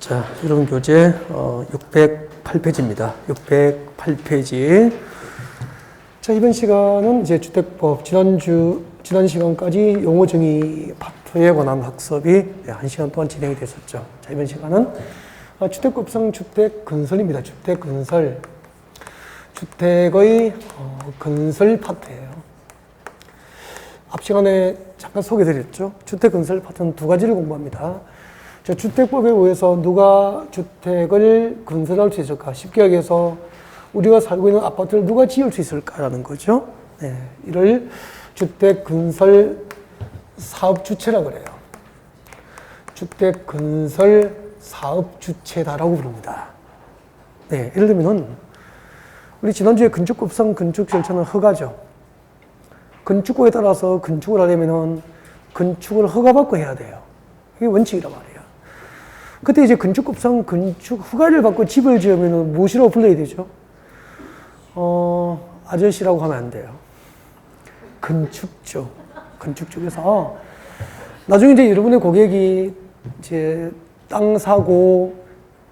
자, 이론 교재 608페이지입니다. 608페이지. 자, 이번 시간은 이제 주택법 지난 시간까지 용어 정의 파트에 관한 학습이 1시간 동안 진행이 됐었죠. 자, 이번 시간은 주택법상 주택 건설입니다. 주택 건설. 주택의 건설 파트예요. 앞 시간에 잠깐 소개드렸죠. 주택 건설 파트는 두 가지를 공부합니다. 자, 주택법에 의해서 누가 주택을 건설할 수 있을까? 쉽게 얘기해서 우리가 살고 있는 아파트를 누가 지을 수 있을까라는 거죠. 네, 이를 주택 건설 사업 주체라고 그래요. 주택 건설 사업 주체다라고 부릅니다. 네, 예를 들면은 우리 지난주에 건축법상 건축 절차는 허가죠. 건축법에 따라서 건축을 하려면은 건축을 허가받고 해야 돼요. 이게 원칙이란 말이에요. 그때 이제 건축법상 건축 허가를 받고 집을 지으면은 무엇이라고 불러야 되죠? 아저씨라고 하면 안 돼요. 건축주. 건축주에서 나중에 이제 여러분의 고객이 이제 땅 사고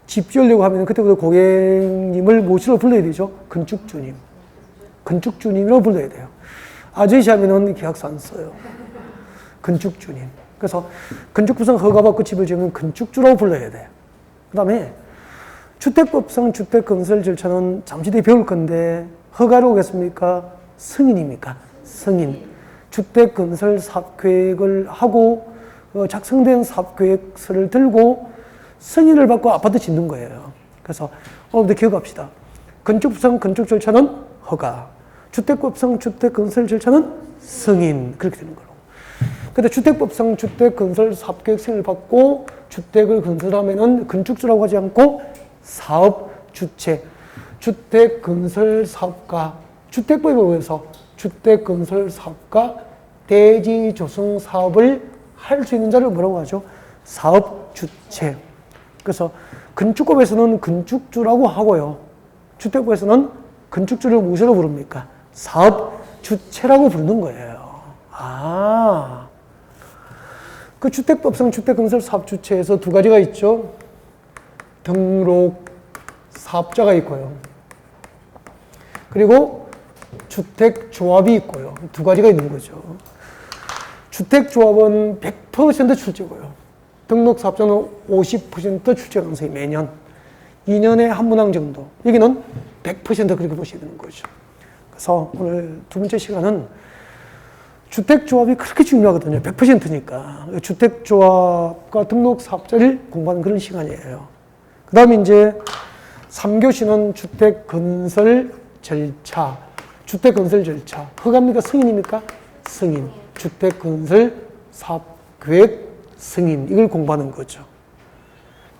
집 지으려고 하면 그때부터 고객님을 무엇이라고 불러야 되죠? 건축주님. 건축주님이라고 불러야 돼요. 아저씨 하면은 계약서 안 써요. 건축주님. 그래서 건축법상 허가받고 집을 지으면 건축주라고 불러야 돼요. 그 다음에 주택법상 주택건설 절차는 잠시 뒤에 배울 건데 허가로 오겠습니까? 승인입니까? 승인. 주택건설 사업계획을 하고 작성된 사업계획서를 들고 승인을 받고 아파트 짓는 거예요. 그래서 오늘부터 기억합시다. 건축법상 건축 절차는 허가. 주택법상 주택건설 절차는 승인. 그렇게 되는 거로. 근데 주택법상 주택건설 사업계획 승인을 받고 주택을 건설하면은 건축주라고 하지 않고 사업주체, 주택건설 사업가, 주택법에 의해서 주택건설 사업가 대지 조성 사업을 할 수 있는 자를 뭐라고 하죠? 사업주체. 그래서 건축법에서는 건축주라고 하고요. 주택법에서는 건축주를 무엇으로 부릅니까? 사업주체라고 부르는 거예요. 그 주택법상 주택건설 사업주체에서 두 가지가 있죠. 등록 사업자가 있고요. 그리고 주택조합이 있고요. 두 가지가 있는 거죠. 주택조합은 100% 출제고요. 등록 사업자는 50% 출제 가능성이 매년 2년에 한 문항 정도. 여기는 100% 그렇게 보시면 되는 거죠. 그래서 오늘 두 번째 시간은 주택조합이 그렇게 중요하거든요. 100%니까. 주택조합과 등록사업자를 공부하는 그런 시간이에요. 그 다음에 이제 3교시는 주택건설 절차. 주택건설 절차. 허가입니까? 승인입니까? 승인. 주택건설 사업계획 승인. 이걸 공부하는 거죠.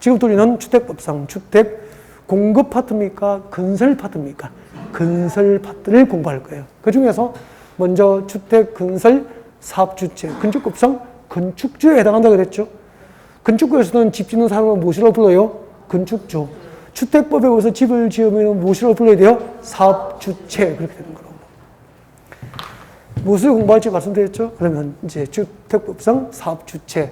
지금부터 우리는 주택법상 주택 공급 파트입니까? 건설 파트입니까? 건설 파트를 공부할 거예요. 그 중에서 먼저 주택건설 사업주체, 건축법상 건축주에 해당한다고 그랬죠. 건축법에서는 집 짓는 사람은 무엇이라고 불러요? 건축주. 주택법에 의해서 집을 지으면 무엇이라고 불러야 돼요? 사업주체. 그렇게 되는 거라고. 무엇을 공부할지 말씀드렸죠? 그러면 이제 주택법상 사업주체,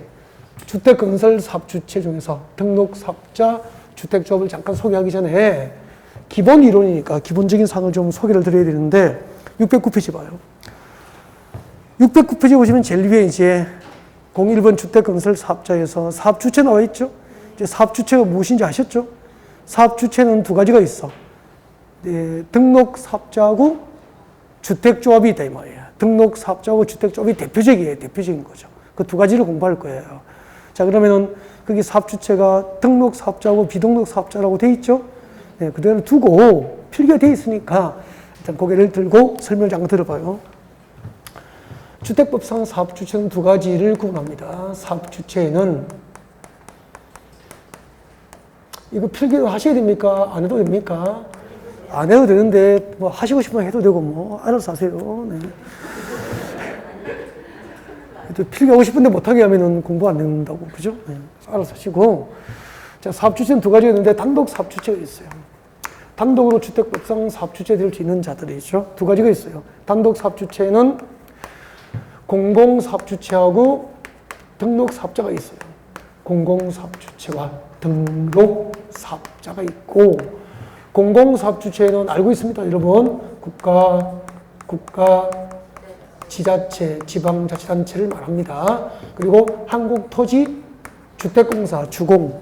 주택건설 사업주체 중에서 등록사업자, 주택조합을 잠깐 소개하기 전에 기본 이론이니까 기본적인 사항을 좀 소개를 드려야 되는데 609페이지 봐요. 609페이지 보시면 제일 위에 이제 01번 주택건설 사업자에서 사업주체 나와 있죠? 이제 사업주체가 무엇인지 아셨죠? 사업주체는 두 가지가 있어. 네, 등록사업자하고 주택조합이 있다 이 말이에요. 등록사업자하고 주택조합이 대표적이에요. 대표적인 거죠. 그 두 가지를 공부할 거예요. 자, 그러면은 거기 사업주체가 등록사업자하고 비등록사업자라고 돼 있죠? 네, 그대로 두고 필기가 돼 있으니까 일단 고개를 들고 설명을 잠깐 들어봐요. 주택법상 사업주체는 두 가지를 구분합니다. 사업주체에는 이거 필기도 하셔야 됩니까? 안 해도 됩니까? 안 해도 되는데 뭐 하시고 싶으면 해도 되고 뭐 알아서 하세요. 네. 필기하고 싶은데 못하게 하면은 공부 안 된다고 그죠? 네. 알아서 하시고. 자, 사업주체는 두 가지가 있는데 단독 사업주체가 있어요. 단독으로 주택법상 사업주체 될 수 있는 자들이죠. 두 가지가 있어요. 단독 사업주체는 공공사업주체하고 등록사업자가 있어요. 공공사업주체와 등록사업자가 있고, 공공사업주체는 알고 있습니다, 여러분. 국가, 지자체, 지방자치단체를 말합니다. 그리고 한국토지주택공사, 주공,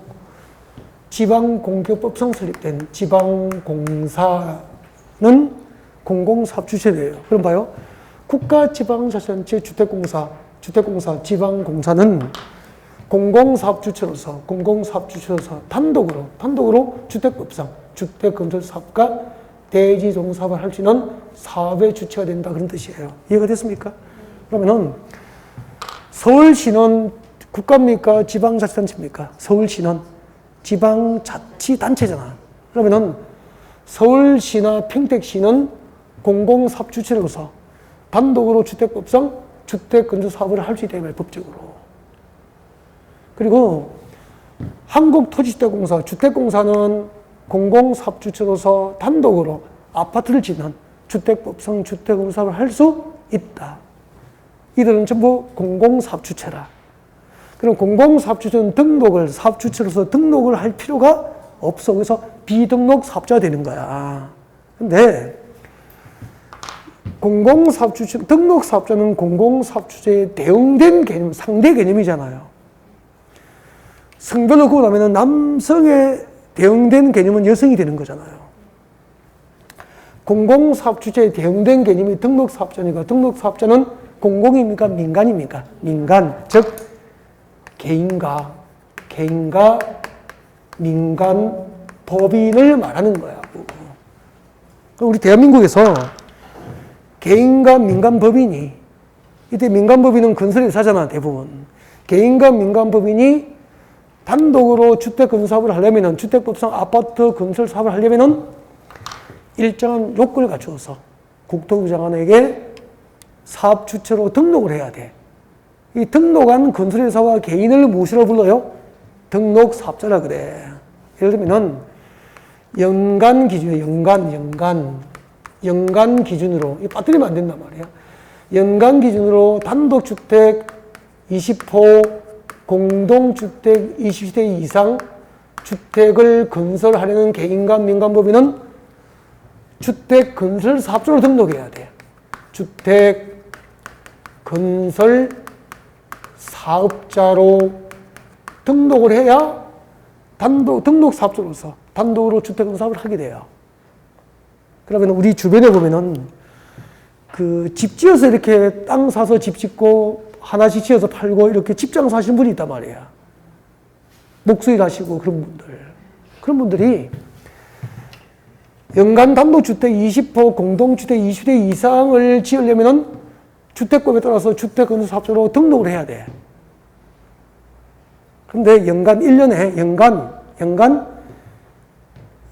지방공교법상 설립된 지방공사는 공공사업주체예요. 그럼 봐요. 국가지방자치단체 주택공사, 지방공사는 공공사업주체로서 단독으로 주택법상 주택건설사업과 대지종사업을 할 수 있는 사업의 주체가 된다, 그런 뜻이에요. 이해가 됐습니까? 그러면은 서울시는 국가입니까? 지방자치단체입니까? 서울시는 지방자치단체잖아. 그러면은 서울시나 평택시는 공공사업주체로서 단독으로 주택법상 주택건설사업을 할 수 있다, 이 말, 법적으로. 그리고 한국토지주택공사, 주택공사는 공공사업주체로서 단독으로 아파트를 짓는 주택법상 주택건설사업을 할 수 있다. 이들은 전부 공공사업주체라. 그럼 공공사업주체는 사업주체로서 등록을 할 필요가 없어. 그래서 비등록 사업자가 되는 거야. 근데 등록사업자는 공공사업주체에 대응된 개념, 상대 개념이잖아요. 성별로 구분하면 남성에 대응된 개념은 여성이 되는 거잖아요. 공공사업주체에 대응된 개념이 등록사업자니까, 등록사업자는 공공입니까? 민간입니까? 민간, 즉 개인과 민간 법인을 말하는 거야. 우리 대한민국에서 개인과 민간 법인이, 이때 민간 법인은 건설회사잖아, 대부분. 개인과 민간 법인이 단독으로 주택건설사업을 하려면은, 주택법상 아파트 건설 사업을 하려면은 일정한 요건을 갖추어서 국토부 장관에게 사업 주체로 등록을 해야 돼. 이 등록한 건설회사와 개인을 무엇이라고 불러요? 등록사업자라 그래. 예를 들면은 연간 기준이에요. 연간 기준으로, 이 빠뜨리면 안 된단 말이야. 연간 기준으로 단독주택 20호, 공동주택 20세대 이상 주택을 건설하려는 개인과 민간법인은 주택건설사업자로 등록해야 돼. 주택건설사업자로 등록을 해야 등록사업자로서 단독으로 주택건설사업을 하게 돼요. 그러면 우리 주변에 보면은 집 지어서 이렇게 땅 사서 집 짓고 하나씩 지어서 팔고 이렇게 집장 사시는 분이 있단 말이야. 목수일 하시고 그런 분들이 연간 단독주택 20호, 공동주택 20대 이상을 지으려면은 주택법에 따라서 주택건설사업자로 등록을 해야 돼. 그런데 연간 1년에 연간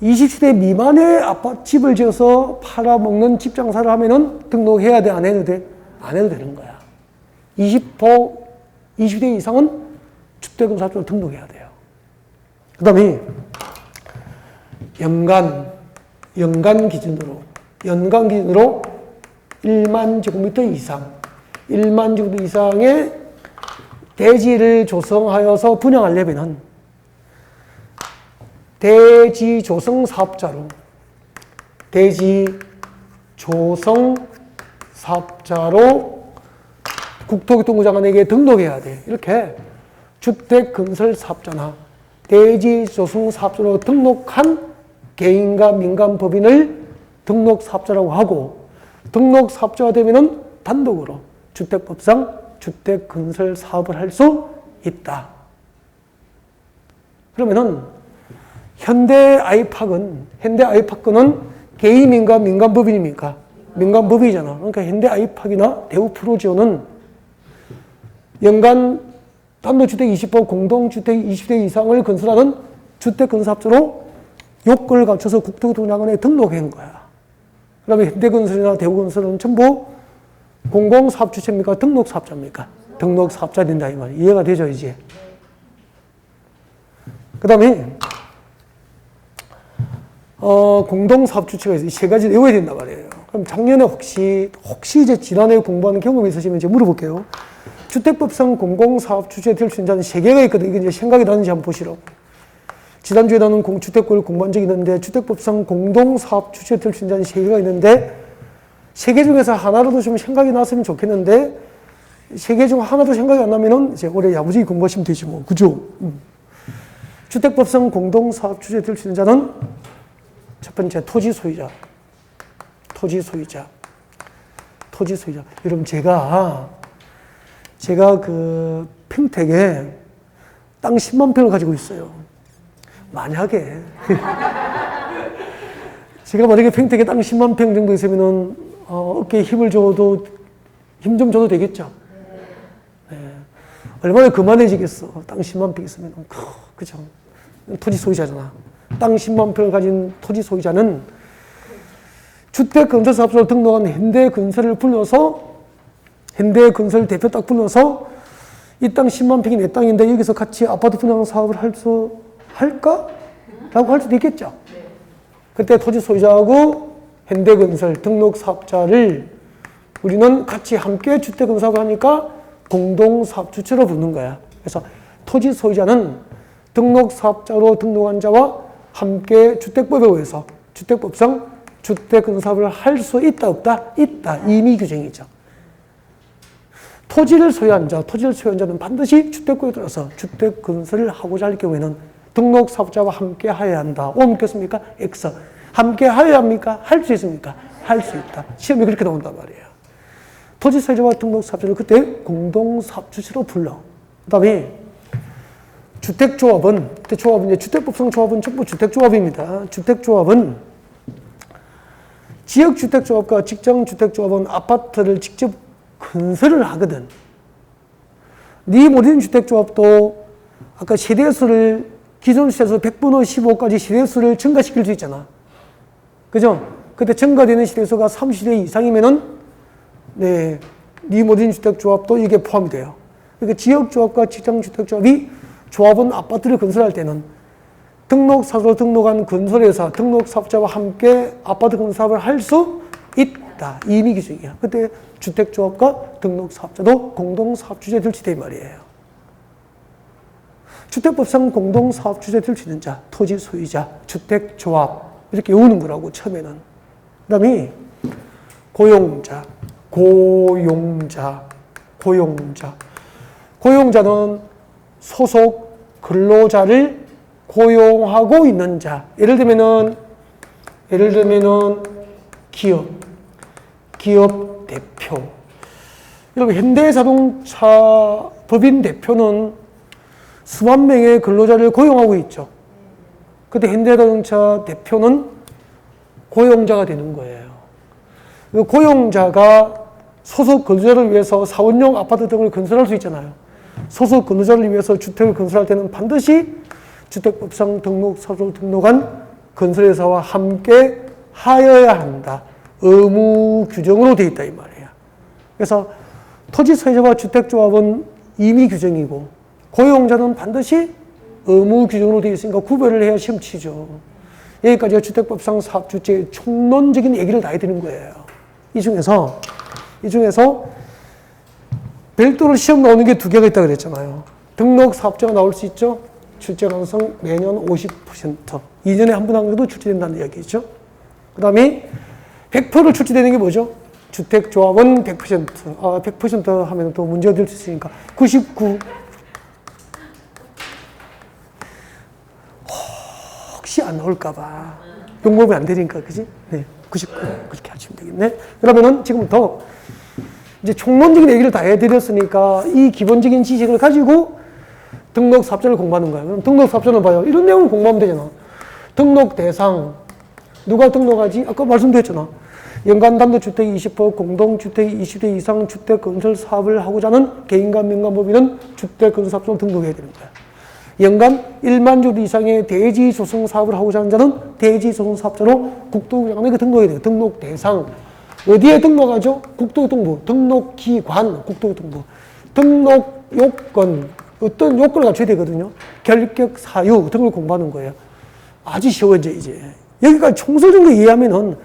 20세대 미만의 아파트 집을 지어서 팔아먹는 집 장사를 하면은 등록해야 돼? 안 해도 돼? 안 해도 되는 거야. 20호, 20대 이상은 주택건설사업자로 등록해야 돼요. 그 다음에 연간 기준으로 1만 제곱미터 이상의 대지를 조성하여서 분양하려면은 대지조성사업자로 국토교통부 장관에게 등록해야 돼. 이렇게 주택건설사업자나 대지조성사업자로 등록한 개인과 민간 법인을 등록사업자라고 하고, 등록사업자가 되면은 단독으로 주택법상 주택건설사업을 할 수 있다. 그러면은 현대 아이파크는 개인인가 민간법인입니까? 민간법이잖아. 그러니까 현대 아이파크나 대우 프로지오는 연간 단독주택 20호, 공동주택 20대 이상을 건설하는 주택건설사업자로 요건을 갖춰서 국토교통부 장관에 등록한 거야. 그다음에 현대건설이나 대우건설은 전부 공공사업주체입니까? 등록사업자입니까? 등록사업자 된다, 이 말이야. 이해가 되죠, 이제? 그 다음에 공동사업주체가 있어요. 세 가지 외워야 된단 말이에요. 그럼 작년에 혹시 이제 지난해 공부하는 경험이 있으시면 이제 물어볼게요. 주택법상 공공사업 주체될 수 있는 자는 3개가 있거든요. 이게 이제 생각이 나는지 한번 보시라고. 지난주에 나는 주택권을 공부한 적이 있는데, 주택법상 공동사업 주체될 수 있는 자는 3개가 있는데, 3개 중에서 하나라도 좀 생각이 났으면 좋겠는데, 3개 중 하나도 생각이 안 나면은 이제 올해 야무지게 공부하시면 되지 뭐. 그죠? 주택법상 공동사업 주체될 수 있는 자는 첫 번째 토지 소유자. 토지 소유자. 토지 소유자. 여러분, 제가 그 평택에 땅 10만 평을 가지고 있어요. 만약에 제가 만약에 평택에 땅 10만 평 정도 있으면은 어깨에 힘을 줘도 힘 좀 줘도 되겠죠. 네. 얼마나 그만해지겠어. 땅 10만 평 있으면. 그죠. 토지 소유자잖아. 땅 10만 평을 가진 토지 소유자는 주택건설사업소로 등록한 현대건설을 불러서, 현대건설 대표 딱 불러서 이 땅 10만 평이 내 땅인데 여기서 같이 아파트 분양 사업을 할까? 라고 할 수도 있겠죠. 그때 토지 소유자하고 현대건설 등록사업자를 우리는 같이 함께 주택건설을 하니까 공동사업주체로 부르는 거야. 그래서 토지 소유자는 등록사업자로 등록한 자와 함께 주택법에 의해서 주택법상 주택건설을 할 수 있다 없다? 있다. 임의 규정이죠. 토지를 소유한 자는 반드시 주택법에 따라서 주택건설을 하고자 할 경우에는 등록사업자와 함께 하여야 한다. O 묻겠습니까? X. 함께 하여야 합니까? 할 수 있습니까? 할 수 있다. 시험이 그렇게 나온단 말이에요. 토지 소유자와 등록사업자를 그때 공동사업주체로 불러. 그 다음에 주택조합은 이제 주택법상 조합은 전부 주택조합입니다. 주택조합은 지역주택조합과 직장주택조합은 아파트를 직접 건설을 하거든. 네 모든 주택조합도 아까 세대수를 기존 세대수 100분의 15까지 세대수를 증가시킬 수 있잖아. 그죠? 그때 증가되는 세대수가 30대 이상이면은 네 모든 주택조합도 이게 포함이 돼요. 그러니까 지역조합과 직장주택조합이 조합원 아파트를 건설할 때는 등록사업으로 등록한 건설회사, 등록사업자와 함께 아파트 건설을 할 수 있다. 임의 규정이야. 그때 주택조합과 등록사업자도 공동사업주체 될 수 있다 이 말이에요. 주택법상 공동사업주체 될 수 있는 자, 토지 소유자, 주택조합 이렇게 외우는 거라고 처음에는. 그 다음에 고용자는 소속 근로자를 고용하고 있는 자. 예를 들면은 기업 대표. 여러분, 현대자동차 법인 대표는 수만 명의 근로자를 고용하고 있죠. 그때 현대자동차 대표는 고용자가 되는 거예요. 고용자가 소속 근로자를 위해서 사원용 아파트 등을 건설할 수 있잖아요. 소속 근로자를 위해서 주택을 건설할 때는 반드시 주택법상 등록사업소를 등록한 건설회사와 함께 하여야 한다. 의무 규정으로 되어 있다 이 말이에요. 그래서 토지 소유자와 주택조합은 임의 규정이고 고용자는 반드시 의무 규정으로 되어 있으니까 구별을 해야 시험 치죠. 여기까지가 주택법상 사업주체의 총론적인 얘기를 다 해드리는 거예요. 이 중에서 별도로 시험 나오는 게 2개가 있다고 그랬잖아요. 등록사업자가 나올 수 있죠. 출제 가능성 매년 50%. 2년에 한 번 한 정도 출제된다는 이야기죠. 그 다음에 100%를 출제되는 게 뭐죠? 주택조합은 100%. 100% 하면 또 문제가 될 수 있으니까 99. 혹시 안 나올까봐. 용법이 안 되니까, 그지? 네. 99. 그렇게 하시면 되겠네. 그러면은 지금부터 이제 총론적인 얘기를 다 해드렸으니까 이 기본적인 지식을 가지고 등록사업자를 공부하는 거예요. 그럼 등록사업자는 봐요. 이런 내용을 공부하면 되잖아. 등록 대상. 누가 등록하지? 아까 말씀드렸잖아. 연간 단독주택이 20%, 공동주택이 20대 이상 주택 건설 사업을 하고자 하는 개인과 민간법인은 주택 건설 사업소로 등록해야 되는 거야. 연간 1만 주 이상의 대지 조성 사업을 하고자 하는 자는 대지 조성 사업자로 국토부장관에게 등록해야 돼요. 등록 대상. 어디에 등록하죠? 국토교통부. 등록기관, 국토교통부. 등록 요건, 어떤 요건을 갖춰야 되거든요. 결격 사유 등을 공부하는 거예요. 아주 쉬워져, 이제. 여기까지 총설적으로 이해하면은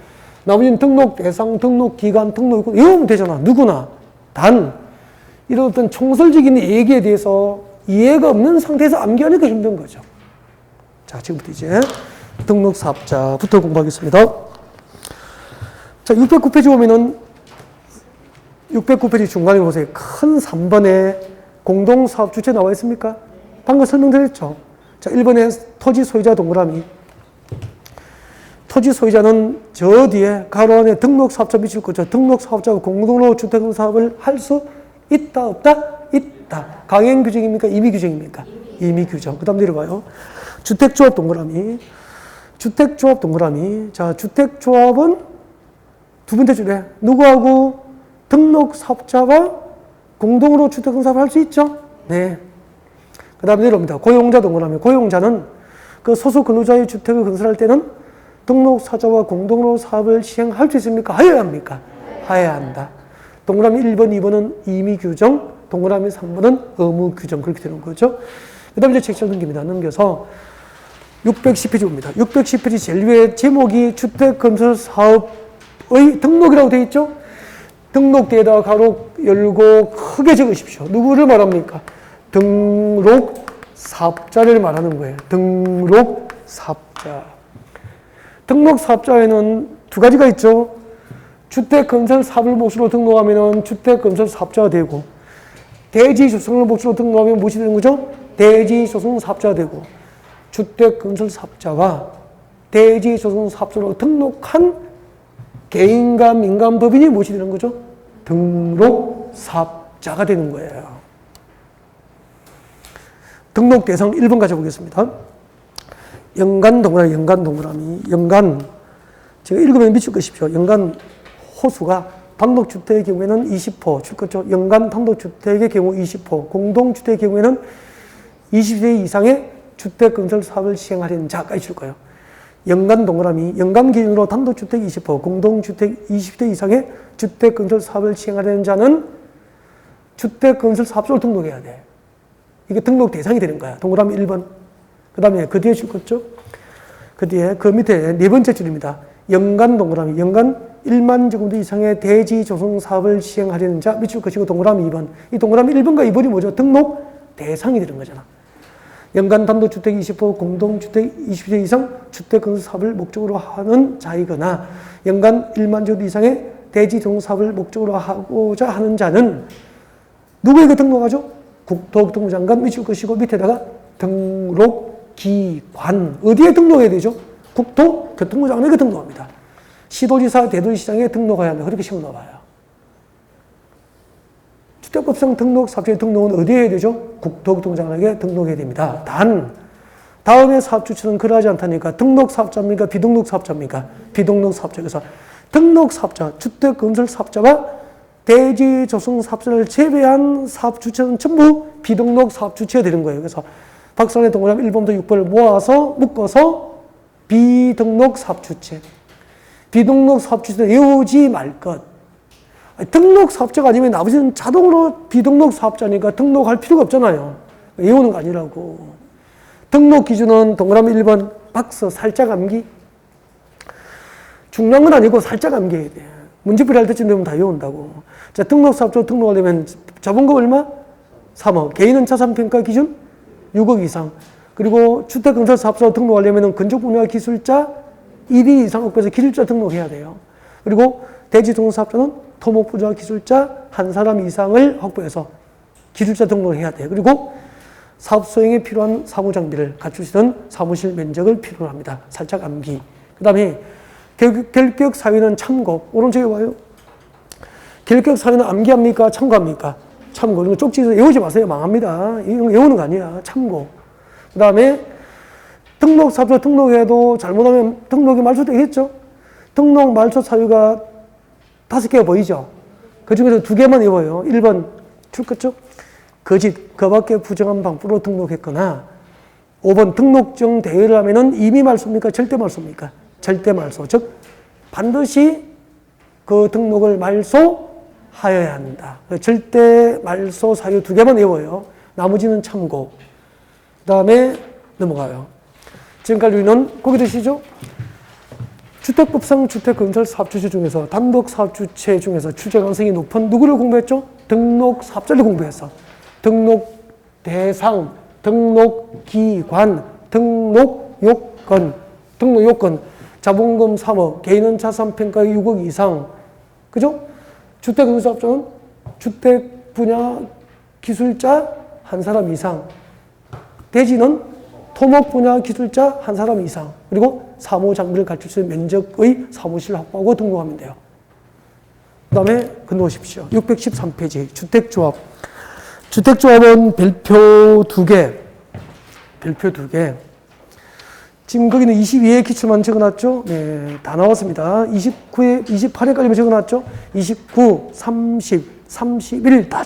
나머지는 등록 대상, 등록 기간, 등록 요건 외우면 되잖아. 누구나. 단, 이런 어떤 총설적인 얘기에 대해서 이해가 없는 상태에서 암기하니까 힘든 거죠. 자, 지금부터 이제 등록사업자부터 공부하겠습니다. 자, 609페이지 보면은 609페이지 중간에 보세요. 큰 3번에 공동사업 주체 나와 있습니까? 방금 설명드렸죠. 자, 1번에 토지 소유자 동그라미. 토지 소유자는 저 뒤에 가로 안에 등록사업자 미칠 거죠. 등록사업자가 공동으로 주택사업을 할 수 있다, 없다? 있다. 강행 규정입니까? 임의 규정입니까? 임의 규정. 그 다음 내려가요. 주택조합 동그라미. 주택조합 동그라미. 자, 주택조합은 두 번째 줄에 누구하고 등록사업자가 공동으로 주택사업을 할 수 있죠? 네. 그 다음에 내려옵니다. 고용자 동그라미. 고용자는 그 소속 근로자의 주택을 건설할 때는 등록사업자와 공동으로 사업을 시행할 수 있습니까? 하여야 합니까? 하여야 한다. 동그라미 1번, 2번은 임의규정, 동그라미 3번은 의무규정. 그렇게 되는 거죠. 그 다음에 이제 책장 넘깁니다. 넘겨서 610페이지 봅니다. 610페이지 제일 위에 제목이 주택건설사업의 등록이라고 되어 있죠? 등록대에다가 가로 열고 크게 적으십시오. 누구를 말합니까? 등록사업자를 말하는 거예요. 등록사업자. 등록사업자에는 두 가지가 있죠. 주택건설사업을 몫으로 등록하면 주택건설사업자가 되고, 대지조성을 몫으로 등록하면 무엇이 되는 거죠? 대지조성사업자가 되고, 주택건설사업자가 대지조성사업자로 등록한 개인과 민간 법인이 무엇이 되는 거죠? 등록사업자가 되는 거예요. 등록 대상 1번 가져보겠습니다. 연간 동그라미, 연간 동그라미, 연간. 제가 읽으면 미칠 것이죠. 연간 호수가 단독주택의 경우에는 20호, 그렇죠? 연간 단독주택의 경우 20호, 공동주택의 경우에는 20세 이상의 주택건설 사업을 시행하려는 자까지 줄 거예요. 연간 동그라미, 연간 기준으로 단독주택 20호, 공동주택 20대 이상의 주택건설 사업을 시행하려는 자는 주택건설 사업소를 등록해야 돼. 이게 등록 대상이 되는 거야. 동그라미 1번. 그 다음에 그 뒤에 줄 거죠? 그 뒤에 그 밑에 네 번째 줄입니다. 연간 동그라미, 연간 1만 제곱미터 이상의 대지 조성 사업을 시행하려는 자 밑줄 것이고 동그라미 2번. 이 동그라미 1번과 2번이 뭐죠? 등록 대상이 되는 거잖아. 연간 단독주택 20호, 공동주택 20세 이상 주택건설 사업을 목적으로 하는 자이거나 연간 1만 제곱미터 이상의 대지 조성 사업을 목적으로 하고자 하는 자는 누구에게 등록하죠? 국토교통부 장관 밑줄 것이고 밑에다가 등록기관. 어디에 등록해야 되죠? 국토교통부 장관에게 등록합니다. 시도지사, 대도시장에 등록해야 한다. 그렇게 시험 나와요. 주택법상 등록, 사업자의 등록은 어디에 해야 되죠? 국토교통부 장관에게 등록해야 됩니다. 단, 다음에 사업주체는 그러하지 않다니까 등록 사업자입니까? 비등록 사업자입니까? 비등록 사업자. 그래서 등록 사업자, 주택건설 사업자와 대지 조성 사업자를 제외한 사업주체는 전부 비등록 사업주체가 되는 거예요. 그래서 박스안의 동그라미 1번부터 6번을 모아서 묶어서 비등록 사업주체. 비등록 사업주체 외우지 말 것. 등록 사업자가 아니면 나머지는 자동으로 비등록 사업자니까 등록할 필요가 없잖아요. 외우는 거 아니라고. 등록 기준은 동그라미 1번 박스 살짝 암기. 중요한 건 아니고 살짝 암기해야 돼. 문제풀이 할 때쯤 되면 다 외운다고. 자, 등록 사업자 등록하려면 자본금 얼마? 3억. 개인은 자산평가 기준 6억 이상. 그리고 주택건설 사업자 등록하려면 건축분야 기술자 1위 이상 업계에서 기술자 등록해야 돼요. 그리고 대지조성 사업자는 토목부자 기술자 한 사람 이상을 확보해서 기술자 등록을 해야 돼요. 그리고 사업 수행에 필요한 사무장비를 갖출 수 있는 사무실 면적을 필요로 합니다. 살짝 암기. 그 다음에 결격 사유는 참고. 오른쪽에 와요. 결격 사유는 암기합니까? 참고합니까? 참고. 이거 쪽지에서 외우지 마세요. 망합니다. 이거 외우는 거 아니야. 참고. 그 다음에 등록 사업자 등록해도 잘못하면 등록이 말소되겠죠? 등록 말소 사유가 5개가 보이죠? 그 중에서 2개만 외워요. 1번 출거죠? 거짓, 그 밖에 부정한 방법으로 등록했거나 5번 등록증 대여를 하면은 임의 말소입니까? 절대 말소입니까? 절대 말소. 즉 반드시 그 등록을 말소하여야 한다. 절대 말소 사유 2개만 외워요. 나머지는 참고. 그 다음에 넘어가요. 지금까지 우리는 거기 드시죠? 주택법상 주택건설 사업주체 중에서 단독 사업주체 중에서 출제 가능성이 높은 누구를 공부했죠? 등록 사업자를 공부했어. 등록 대상, 등록 기관, 등록 요건, 등록 요건, 자본금 3억, 개인은 자산 평가 6억 이상, 그죠? 주택 사업자는 주택 분야 기술자 한 사람 이상, 대지는 토목 분야 기술자 한 사람 이상, 그리고 사무 장비를 갖출 수 있는 면적의 사무실을 확보하고 등록하면 돼요. 그 다음에 건너오십시오. 613페이지 주택조합. 주택조합은 별표 2개. 별표 2개. 지금 거기는 22회 기출만 적어놨죠? 네, 다 나왔습니다. 28회까지 적어놨죠? 29, 30, 31 다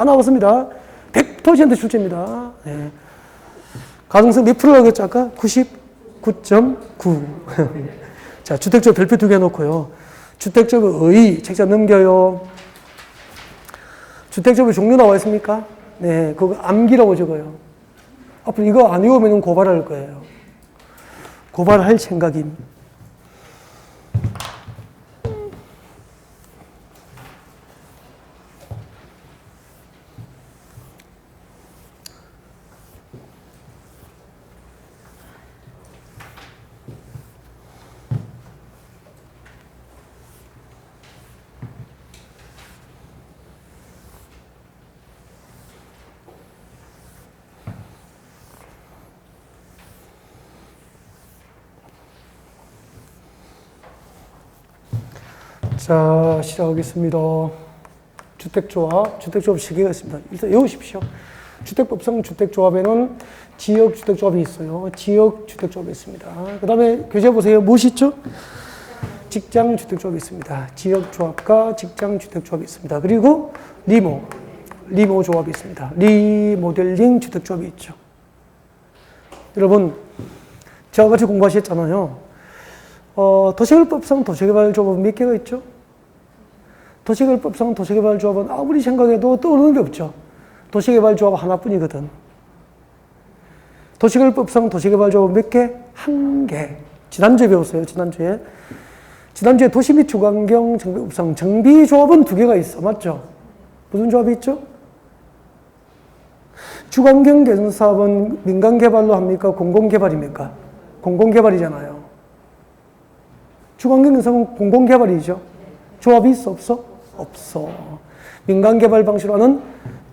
나왔습니다. 100% 출제입니다. 네. 가능성 몇 프로라고 했죠, 아까? 99.9. 자, 주택조합 별표 2개 놓고요. 주택조합의 책자 넘겨요. 주택조합의 종류 나와 있습니까? 네, 그거 암기라고 적어요. 앞으로 이거 안 외우면 고발할 거예요. 고발할 생각임. 자, 시작하겠습니다. 주택조합 시계가 있습니다. 일단 외우십시오. 주택법상 주택조합에는 지역주택조합이 있어요. 지역주택조합이 있습니다. 그 다음에 교재 보세요. 무엇이 있죠? 직장주택조합이 있습니다. 지역조합과 직장주택조합이 있습니다. 그리고 리모조합이 있습니다. 리모델링 주택조합이 있죠. 여러분, 저와 같이 공부하셨잖아요. 도시개발법상 도시개발조합은 몇 개가 있죠? 도시개발법상 도시개발조합은 아무리 생각해도 떠오르는 게 없죠. 도시개발조합 하나뿐이거든. 도시개발법상 도시개발조합은 몇 개? 한 개. 지난주에 배웠어요, 지난주에. 지난주에 도시 및 주거환경 정비법상 정비조합은 2개가 있어. 맞죠? 무슨 조합이 있죠? 주거환경 개선 사업은 민간개발로 합니까? 공공개발입니까? 공공개발이잖아요. 주거환경 개선은 공공개발이죠. 조합이 있어, 없어? 없어. 민간개발 방식으로 하는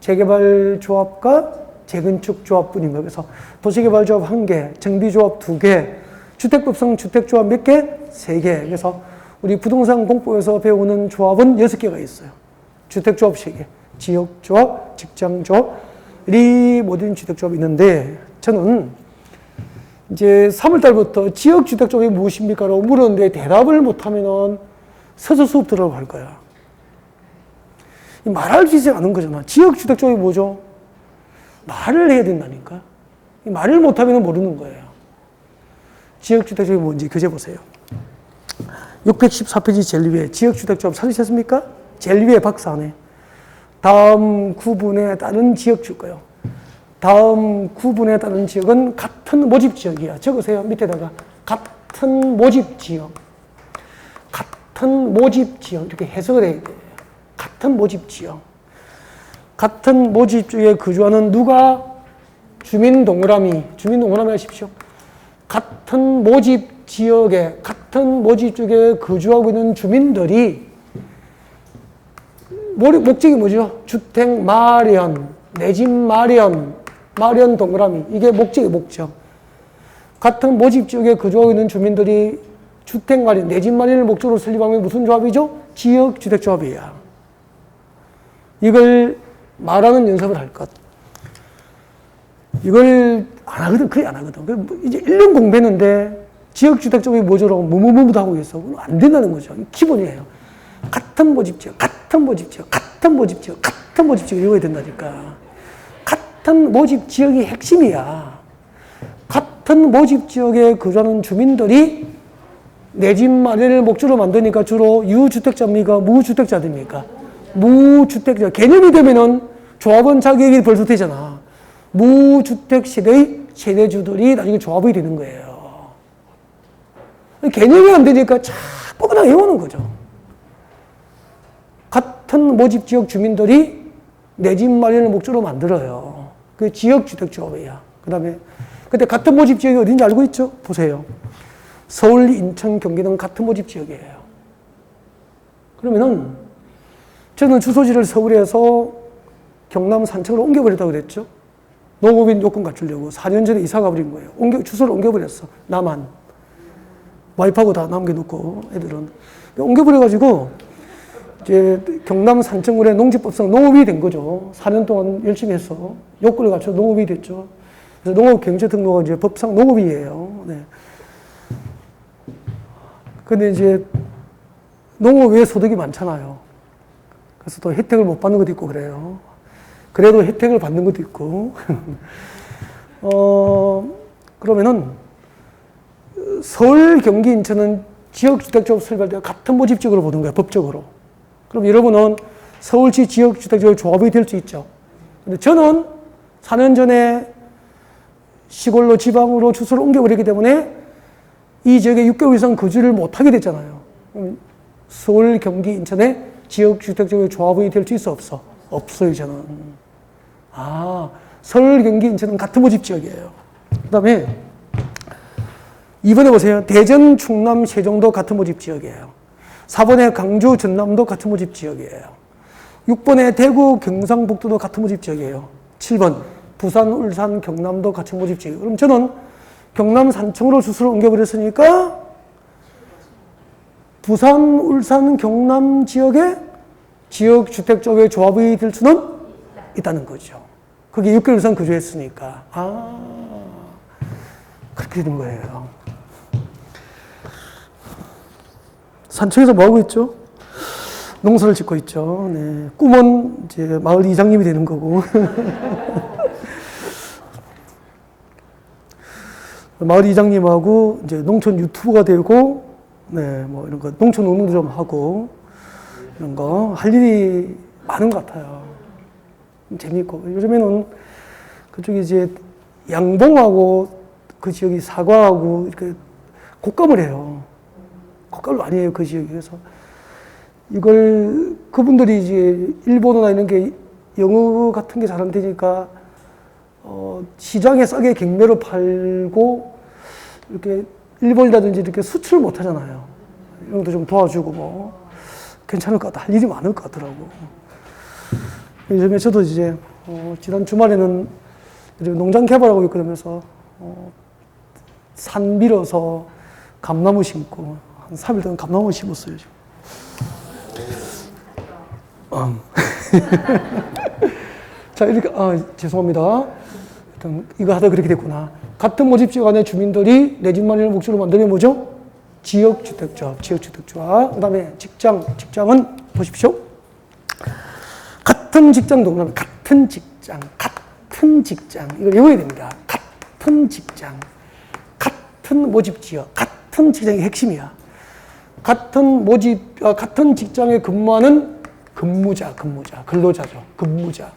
재개발조합과 재건축조합뿐인 거예요. 그래서 도시개발조합 1개, 정비조합 2개, 주택법상 주택조합 몇 개? 3개. 그래서 우리 부동산 공법에서 배우는 조합은 6개가 있어요. 주택조합 3개, 지역조합, 직장조합, 리모델링 주택조합이 있는데, 저는 이제 3월달부터 지역주택조합이 무엇입니까? 라고 물었는데 대답을 못하면은 서서 수업 들어가고 할 거야. 말할 수 있지 않은 거잖아. 지역주택조합이 뭐죠? 말을 해야 된다니까. 말을 못하면 모르는 거예요. 지역주택조합이 뭔지 교재 보세요. 614페이지 제일 위에 지역주택조합 찾으셨습니까? 제일 위에 박스 안에. 다음 구분에 따른 지역 줄 거예요. 다음 구분에 따른 지역은 같은 모집 지역이야. 적으세요. 밑에다가 같은 모집 지역. 같은 모집 지역. 이렇게 해석을 해야 돼요. 같은 모집 지역. 같은 모집 지역에 거주하는 누가? 주민 동그라미 하십시오. 같은 모집 지역에, 같은 모집 지역에 거주하고 있는 주민들이 목적이 뭐죠? 주택 마련, 내 집 마련 동그라미. 이게 목적이에요, 목적. 같은 모집 지역에 거주하고 있는 주민들이 주택 마련, 내 집 마련을 목적으로 설립하면 무슨 조합이죠? 지역주택조합이야. 이걸 말하는 연습을 할 것. 이걸 안 하거든, 거의 안 하거든. 이제 1년 공부했는데 지역주택조합이 뭐죠라고 뭐뭐뭐도 하고 있어. 안 된다는 거죠. 기본이에요. 같은 모집지역, 같은 모집지역, 같은 모집지역, 같은 모집지역 이거야 된다니까. 같은 모집지역이 핵심이야. 같은 모집지역에 거주하는 주민들이 내 집 마련을 목적으로 만드니까 주로 유주택자입니까? 무주택자입니까? 무주택자. 개념이 되면은 조합원 자격이 벌써 되잖아. 무주택 시대의 세대주들이 나중에 조합이 되는 거예요. 개념이 안 되니까 자꾸 그냥 외우는 거죠. 같은 모집 지역 주민들이 내 집 마련을 목적으로 만들어요. 그게 지역주택조합이야. 그 다음에 근데 같은 모집 지역이 어딘지 알고 있죠? 보세요. 서울, 인천, 경기는 같은 모집 지역이에요. 그러면은 저는 주소지를 서울에서 경남 산청으로 옮겨버렸다고 그랬죠. 농업인 요건 갖추려고 4년 전에 이사 가버린 거예요. 주소를 옮겨버렸어. 나만. 와이프하고 다 남겨놓고 애들은. 옮겨버려가지고 이제 경남 산청군의 농지법상 농업이 된 거죠. 4년 동안 열심히 해서 요건을 갖춰 농업이 됐죠. 그래서 농업경제등록은 이제 법상 농업이에요. 네. 근데 이제 농업 외에 소득이 많잖아요. 그래서 또 혜택을 못 받는 것도 있고 그래요. 그래도 혜택을 받는 것도 있고. 그러면은 서울, 경기, 인천은 지역주택조합 설립할 때 같은 모집지역으로 보는 거예요. 법적으로. 그럼 여러분은 서울시 지역주택조합 조합이 될 수 있죠. 근데 저는 4년 전에 시골로 지방으로 주소를 옮겨버렸기 때문에 이 지역에 6개월 이상 거주를 못하게 됐잖아요. 서울, 경기, 인천에 지역주택조합 조합이 될 수 있어 없어? 없어요, 저는. 서울, 경기, 인천은 같은 모집 지역이에요. 그 다음에 2번에 보세요. 대전, 충남, 세종도 같은 모집 지역이에요. 4번에 강주, 전남도 같은 모집 지역이에요. 6번에 대구, 경상북도도 같은 모집 지역이에요. 7번 부산, 울산, 경남도 같은 모집 지역이에요. 그럼 저는 경남 산청으로 주소를 옮겨버렸으니까 부산, 울산, 경남 지역에 지역주택조합의 조합이 될 수는 있다는 거죠. 그게 6개월 이상 거주했으니까. 그렇게 된 거예요. 산청에서 뭐 하고 있죠? 농사를 짓고 있죠. 네. 꿈은 이제 마을 이장님이 되는 거고. 마을 이장님하고 이제 농촌 유튜브가 되고, 네, 뭐 이런 거, 농촌 운동도 좀 하고, 이런 거, 할 일이 많은 것 같아요. 재밌고. 요즘에는 그쪽이 이제 양봉하고 그 지역이 사과하고 이렇게 곶감을 해요. 곶감을 많이 해요, 그 지역에. 그래서 이걸 그분들이 이제 일본어나 이런 게 영어 같은 게 잘 안 되니까 시장에 싸게 경매로 팔고 이렇게 일본이라든지 이렇게 수출을 못 하잖아요. 이런 것도 좀 도와주고 뭐 괜찮을 것 같다. 할 일이 많을 것 같더라고. 요즘에 저도 이제 지난 주말에는 농장 개발하고 있고 그러면서 산 밀어서 감나무 심고 한 3일 동안 감나무 심었어요. 지금. 자, 이렇게, 죄송합니다. 일단, 이거 하다 그렇게 됐구나. 같은 모집지역 안에 주민들이 내 집 마련을 목적으로 만드는 뭐죠? 지역주택조합, 지역주택조합. 그 다음에 직장은 보십시오. 같은 직장 동그라미, 같은 직장. 이걸 외워야 됩니다. 같은 직장, 같은 모집지역, 같은 직장이 핵심이야. 같은 직장에 근무하는 근로자죠. 근무자.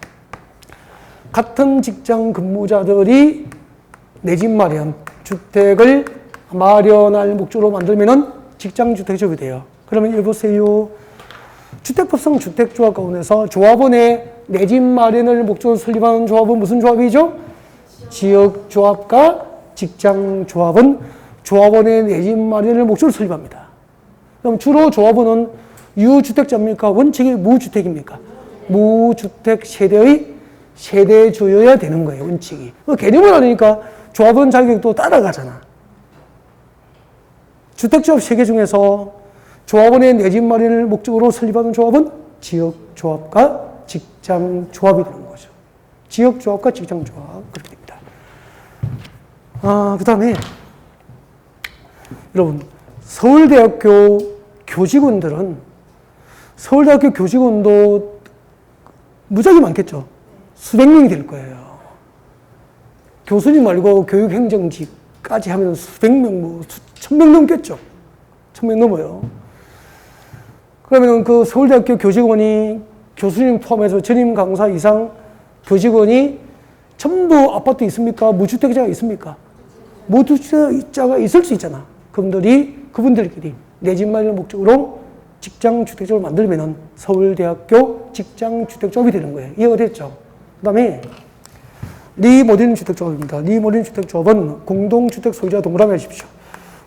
같은 직장 근무자들이 내 집 마련, 주택을 마련할 목적으로 만들면은 직장주택조합이 돼요. 그러면 여기 보세요. 주택법상 주택조합 가운데서 조합원의 내 집 마련을 목적으로 설립하는 조합은 무슨 조합이죠? 지역조합과 직장조합은 조합원의 내 집 마련을 목적으로 설립합니다. 그럼 주로 조합원은 유주택자입니까? 원칙이 무주택입니까? 무주택 세대의 세대주여야 되는 거예요, 원칙이. 개념을 아니까 조합원 자격도 따라가잖아. 주택조합 3개 중에서 조합원의 내 집 마련을 목적으로 설립하는 조합은 지역조합과 직장조합이 되는 거죠. 지역조합과 직장조합. 그렇게 됩니다. 그 다음에, 여러분, 서울대학교 교직원도 무지하게 많겠죠. 수백 명이 될 거예요. 교수님 말고 교육행정직까지 하면 수백 명, 뭐, 수천 명 넘겠죠. 1000명 넘어요. 그러면 그 서울대학교 교직원이 교수님 포함해서 전임 강사 이상 교직원이 전부 아파트 있습니까? 무주택자가 있습니까? 무주택자가 있을 수 있잖아. 그분들끼리 내 집 마련을 목적으로 직장 주택적으로 만들면은 서울대학교 직장 주택조합이 되는 거예요. 이해가 됐죠? 그 다음에 리모델링 주택조합입니다. 리모델링 주택조합은 공동주택 소유자 동그라미 하십시오.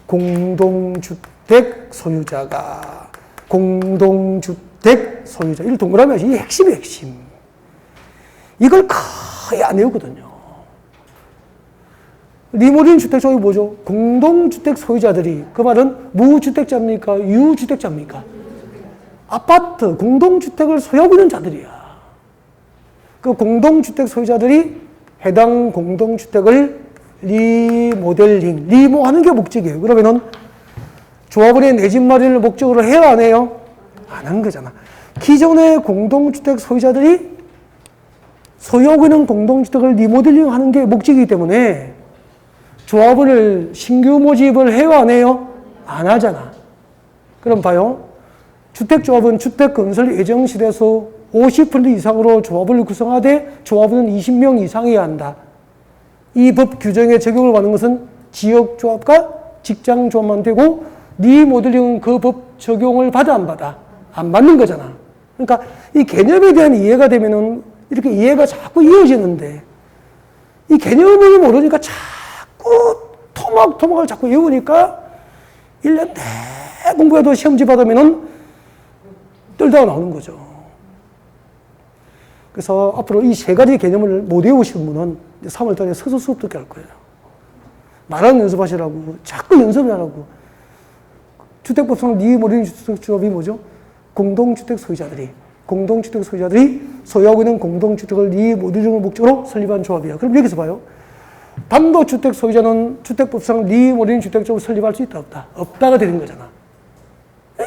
공동주택 소유자가 공동주택 소유자 이를 동그라미 하시죠. 이게 핵심이에요. 핵심. 이걸 거의 안 외우거든요. 리모델링 주택조합이 뭐죠? 공동주택 소유자들이 그 말은 무주택자입니까? 유주택자입니까? 아파트, 공동주택을 소유하고 있는 자들이야. 그 공동주택 소유자들이 해당 공동주택을 리모델링, 리모하는 게 목적이에요. 그러면은 조합원의 내 집 마련을 목적으로 해요, 안 해요? 안 한 거잖아. 기존의 공동주택 소유자들이 소유하고 있는 공동주택을 리모델링 하는 게 목적이기 때문에 조합원을 신규 모집을 해요, 안 해요? 안 하잖아. 그럼 봐요. 주택조합은 주택건설 예정실에서 50% 이상으로 조합을 구성하되 조합원은 20명 이상이어야 한다. 이 법 규정에 적용을 받는 것은 지역조합과 직장조합만 되고 리모델링은 그 법 적용을 받아 안 받아? 안 받는 거잖아. 그러니까 이 개념에 대한 이해가 되면은 이렇게 이해가 자꾸 이어지는데 이 개념을 모르니까 자꾸 토막토막을 자꾸 외우니까 1년 내 공부해도 시험지 받으면은 떨다가 나오는 거죠. 그래서 앞으로 이 세 가지 개념을 못 외우시는 분은 3월달에 서서 수업 듣게 할 거예요. 말하는 연습하시라고, 자꾸 연습하라고. 주택법상 리모델링 주택조합이 뭐죠? 공동주택 소유자들이 소유하고 있는 공동주택을 리모델링을 목적으로 설립한 조합이에요. 그럼 여기서 봐요. 단독주택 소유자는 주택법상 리모델링 주택조합을 설립할 수 있다, 없다? 없다가 되는 거잖아.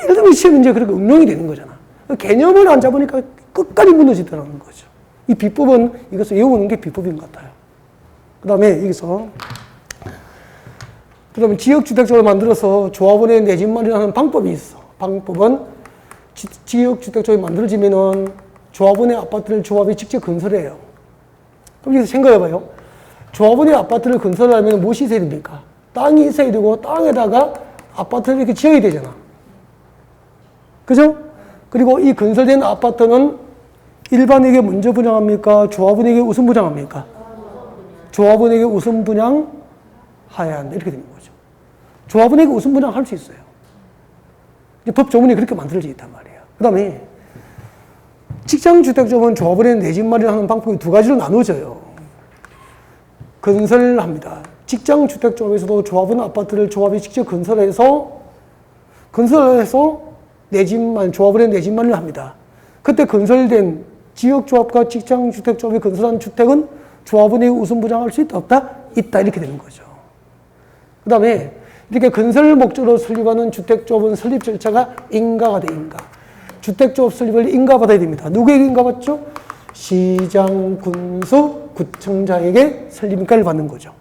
예를 들면 시험 문제 그렇게 응용이 되는 거잖아. 개념을 안 잡으니까 끝까지 무너지더라는 거죠. 이 비법은 이것을 외우는 게 비법인 것 같아요. 그 다음에 여기서 그러면 지역주택조합을 만들어서 조합원의 내 집 마련하는 방법이 있어. 방법은 지역주택조합이 만들어지면은 조합원의 아파트를 조합이 직접 건설해요. 그럼 여기서 생각해봐요. 조합원의 아파트를 건설하려면 무엇이 있어야 됩니까? 땅이 있어야 되고 땅에다가 아파트를 이렇게 지어야 되잖아. 그죠? 그리고 이 건설된 아파트는 일반에게 먼저 분양합니까? 조합원에게 우선 분양합니까? 조합원에게 우선 분양해야 한다. 이렇게 되는 거죠. 조합원에게 우선 분양할 수 있어요. 이제 법 조문이 그렇게 만들어져 있단 말이에요. 그 다음에 직장주택조합은 조합원의 내 집 마련하는 방법이 두 가지로 나눠져요. 건설합니다. 직장주택조합에서도 조합원 아파트를 조합이 직접 건설해서 조합원의 내 집 마련을 합니다. 그때 건설된 지역조합과 직장주택조합이 건설한 주택은 조합원에게 우선 분양할 수 있다, 없다? 있다. 이렇게 되는 거죠. 그 다음에 이렇게 건설 목적으로 설립하는 주택조합은 설립 절차가 인가가 돼, 인가. 주택조합 설립을 인가받아야 됩니다. 누구에게 인가받죠? 시장, 군수, 구청장에게 설립 인가를 받는 거죠.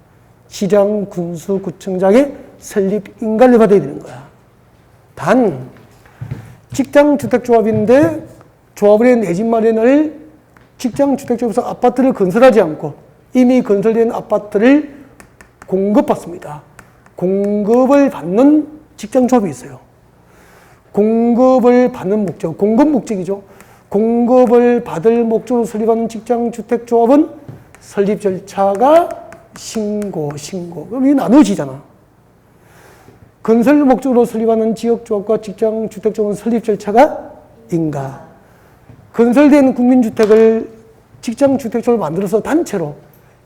시장, 군수, 구청장의 설립 인가를 받아야 되는 거야. 단, 직장주택조합인데 조합원의 내 집 마련을 직장주택조합에서 아파트를 건설하지 않고 이미 건설된 아파트를 공급받습니다. 공급을 받는 직장조합이 있어요. 공급을 받는 목적, 공급 목적이죠. 공급을 받을 목적으로 설립하는 직장주택조합은 설립 절차가 신고. 그럼 이게 나눠지잖아. 건설 목적으로 설립하는 지역조합과 직장주택조합은 설립 절차가 인가. 건설된 국민주택을 직장주택조합을 만들어서 단체로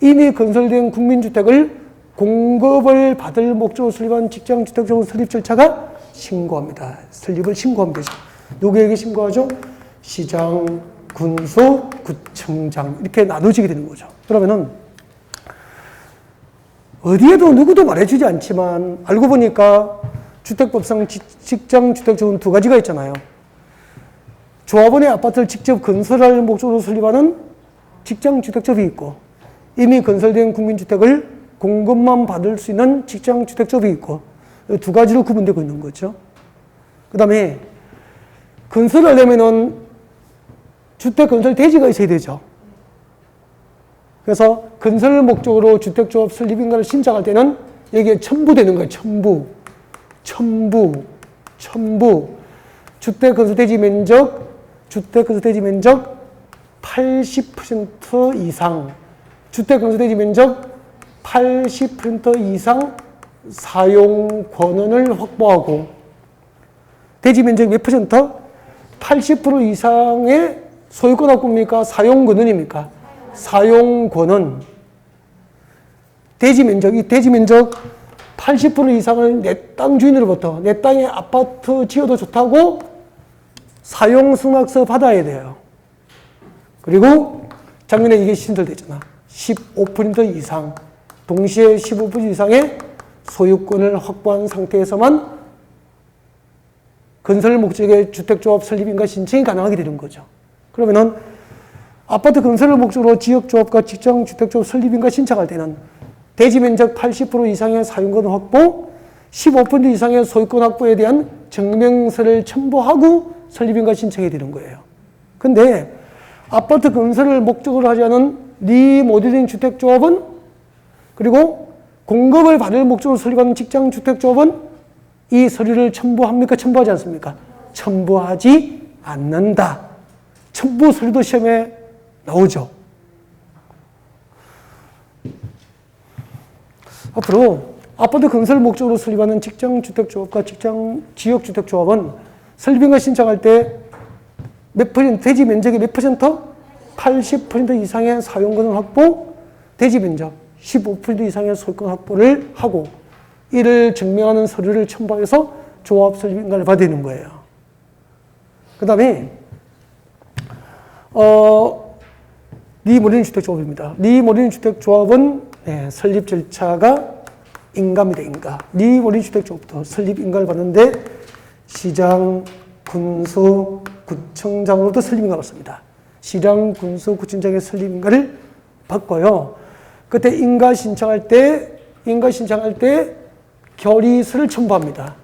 이미 건설된 국민주택을 공급을 받을 목적으로 설립한 직장주택조합은 설립 절차가 신고합니다. 설립을 신고하면 되죠. 누구에게 신고하죠? 시장, 군수, 구청장 이렇게 나눠지게 되는 거죠. 그러면은 어디에도 누구도 말해주지 않지만 알고 보니까 주택법상 직장주택조합은 두 가지가 있잖아요. 조합원의 아파트를 직접 건설할 목적으로 설립하는 직장주택조합이 있고 이미 건설된 국민주택을 공급만 받을 수 있는 직장주택조합이 있고 두 가지로 구분되고 있는 거죠. 그 다음에 건설하려면은 주택건설 대지가 있어야 되죠. 그래서 건설 목적으로 주택조합 설립인가를 신청할 때는 여기에 첨부되는 거예요. 첨부. 주택건설 대지 면적, 주택 건설 대지 면적 80% 이상, 주택 건설 대지 면적 80% 이상 사용 권한을 확보하고, 대지 면적 몇 퍼센트? 80% 이상의 소유권 확보입니까? 사용 권한입니까? 사용 권한. 대지 면적, 이 대지 면적 80% 이상을 내 땅 주인으로부터, 내 땅에 아파트 지어도 좋다고 사용 승낙서 받아야 돼요. 그리고 작년에 이게 신설됐잖아. 15% 이상, 동시에 15% 이상의 소유권을 확보한 상태에서만 건설 목적의 주택조합 설립인가 신청이 가능하게 되는 거죠. 그러면은 아파트 건설을 목적으로 지역조합과 직장주택조합 설립인가 신청할 때는 대지 면적 80% 이상의 사용권 확보, 15% 이상의 소유권 확보에 대한 증명서를 첨부하고 설립인가 신청이 되는 거예요. 근데 아파트 건설을 목적으로 하지 않은 리모델링 주택조합은, 그리고 공급을 받을 목적으로 설립하는 직장주택조합은 이 서류를 첨부합니까? 첨부하지 않습니까? 첨부하지 않는다. 첨부 서류도 시험에 나오죠. 앞으로 아파트 건설 목적으로 설립하는 직장주택조합과 지역주택조합은 설립인가 신청할 때 몇 퍼센트, 대지 면적의 몇 퍼센트? 80% 이상의 사용권 확보, 대지 면적 15% 이상의 소유권 확보를 하고, 이를 증명하는 서류를 첨부해서 조합 설립인가를 받아야 되는 거예요. 그 다음에 리모델링 주택조합입니다. 리모델링 주택조합은 설립 절차가 인가입니다. 인가. 리모델링 주택조합부터 설립 인가를 받는데 시장, 군수, 구청장으로부터 설립 인가를 받습니다. 시장, 군수, 구청장의 설립 인가를 받고요. 그때 인가 신청할 때 결의서를 첨부합니다.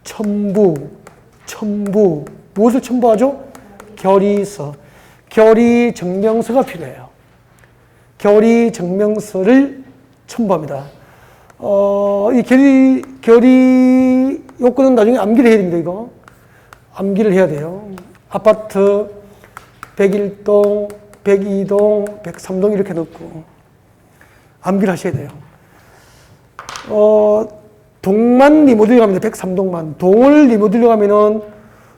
첨부. 무엇을 첨부하죠? 결의서. 결의 증명서가 필요해요. 결의 증명서를 첨부합니다. 이 결의 요건은 나중에 암기를 해야 됩니다, 이거. 암기를 해야 돼요. 아파트 101동, 102동, 103동 이렇게 넣고 암기를 하셔야 돼요. 동만 리모델링 합니다. 103동만. 동을 리모델링 하면은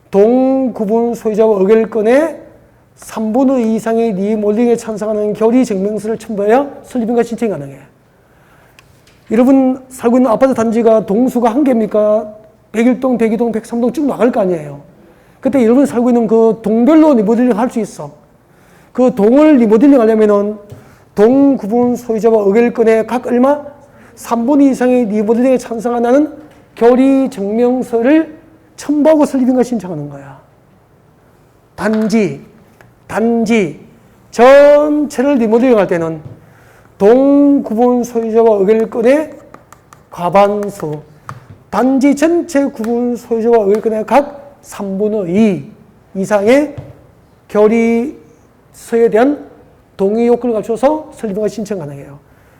동 구분 소유자와 의결권에 3분의 2 이상의 리모델링에 찬성하는 결의 증명서를 첨부해야 설립인가 신청이 가능해요. 여러분 살고 있는 아파트 단지가 동수가 한 개입니까? 101동, 102동, 103동 쭉 나갈 거 아니에요. 그때 여러분 살고 있는 그 동별로 리모델링 할 수 있어. 그 동을 리모델링 하려면은 동 구분 소유자와 의결권에 각 얼마? 3분의 2 이상의 리모델링에 찬성하는 결의 증명서를 첨부하고 설립인가 신청하는 거야. 단지 전체를 리모델링 할 때는 동 구분 소유자와 의결권의 과반수, 단지 전체 구분 소유자와 의결권의 각 3분의 2 이상의 결의서에 대한 동의 요건을 갖춰서 설립인가 신청 가능해요.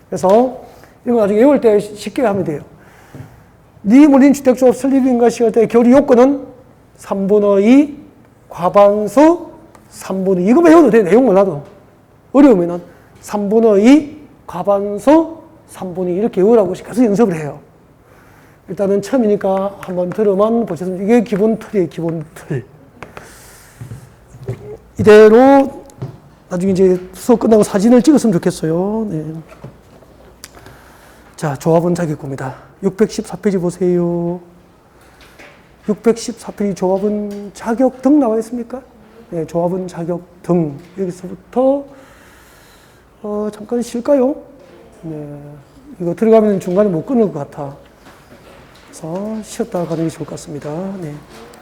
그래서 이거 나중에 외울 때 쉽게 하면 돼요. 리모델링 주택조합 설립인가 시할 때 결의 요건은 3분의 2 과반수 3분의 2 이거만 외워도 돼. 내용 몰라도. 어려우면은 3분의 2 과반수 3분의 2 이렇게 외우라고 계속 연습을 해요. 일단은 처음이니까 한번 들어만 보셨으면 이게 기본 틀이에요. 기본 틀. 이대로 나중에 이제 수업 끝나고 사진을 찍었으면 좋겠어요. 네. 자, 조합원 자격고입니다. 614페이지 보세요. 614페이지 조합원 자격 등 나와 있습니까? 네, 조합원 자격 등. 여기서부터 잠깐 쉴까요? 네, 이거 들어가면 중간에 못 끊을 것 같아. 그래서 쉬었다 가는 게 좋을 것 같습니다. 네.